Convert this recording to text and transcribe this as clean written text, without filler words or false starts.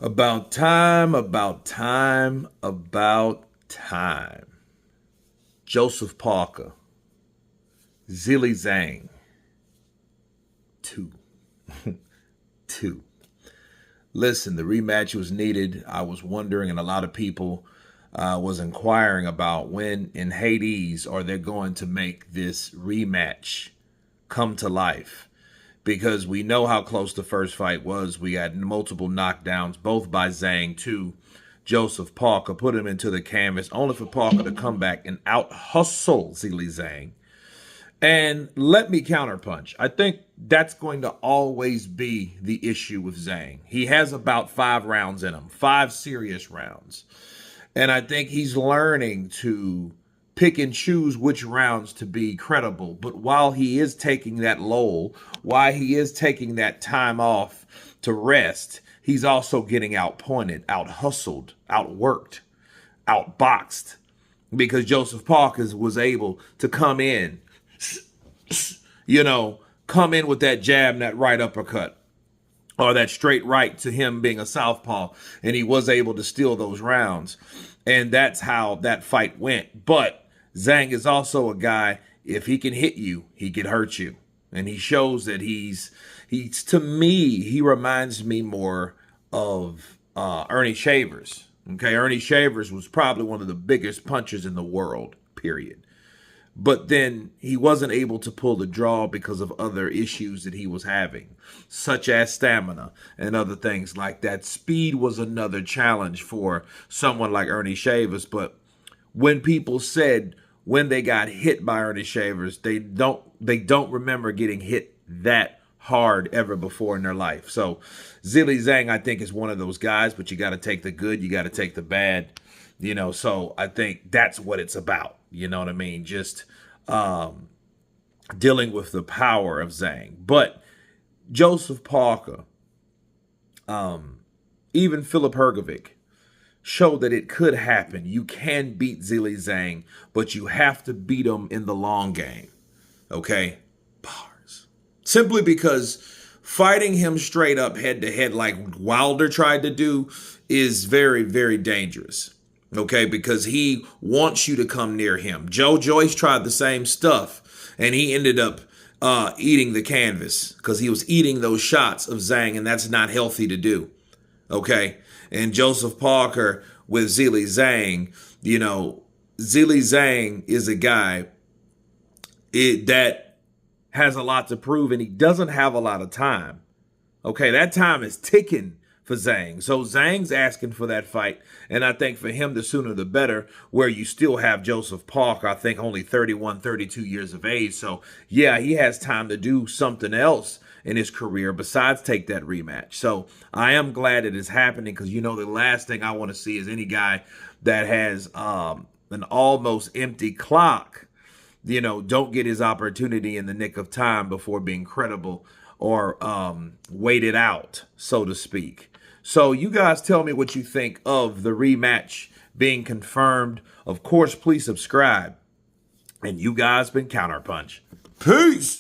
About time, about time, about time. Joseph Parker, Zhieli Zhang, two. Two. Listen, the rematch was needed. I was wondering, and a lot of people was inquiring about when in Hades are they going to make this rematch come to life, because we know how close the first fight was. We had multiple knockdowns, both by Zhang to Joseph Parker, put him into the canvas, only for Parker to come back and out hustle Zhieli Zhang. And let me counterpunch. I think that's going to always be the issue with Zhang. He has about 5 rounds in him, 5 serious rounds. And I think he's learning to pick and choose which rounds to be credible. But while he is taking that lull, while he is taking that time off to rest, he's also getting outpointed, out-hustled, outworked, outboxed. Because Joseph Parker was able to come in, come in with that jab and that right uppercut, or that straight right to him being a southpaw, and he was able to steal those rounds. And that's how that fight went. But Zhang is also a guy, if he can hit you, he can hurt you. And he shows that he's to me, he reminds me more of Ernie Shavers. Okay, Ernie Shavers was probably one of the biggest punchers in the world, period. But then he wasn't able to pull the draw because of other issues that he was having, such as stamina and other things like that. Speed was another challenge for someone like Ernie Shavers. But when people said when they got hit by Ernie Shavers, they don't remember getting hit that hard ever before in their life. So Zhieli Zhang, I think, is one of those guys, but you got to take the good, you got to take the bad. So I think that's what it's about. You know what I mean? Just dealing with the power of Zhang. But Joseph Parker, even Filip Hrgovic, showed that it could happen. You can beat Zhieli Zhang, but you have to beat him in the long game. Okay? Bars. Simply because fighting him straight up head to head like Wilder tried to do is very, very dangerous. Okay, because he wants you to come near him. Joe Joyce tried the same stuff, and he ended up eating the canvas because he was eating those shots of Zhang, and that's not healthy to do. Okay, and Joseph Parker with Zhieli Zhang, Zhieli Zhang is a guy that has a lot to prove, and he doesn't have a lot of time. Okay, that time is ticking for Zhang. So Zhang's asking for that fight, and I think for him, the sooner the better, where you still have Joseph Parker, I think only 31, 32 years of age. So yeah, he has time to do something else in his career besides take that rematch. So I am glad it is happening, because the last thing I want to see is any guy that has an almost empty clock, don't get his opportunity in the nick of time before being credible or waited out, so to speak. So you guys tell me what you think of the rematch being confirmed. Of course, please subscribe. And you guys been Counterpunch. Peace.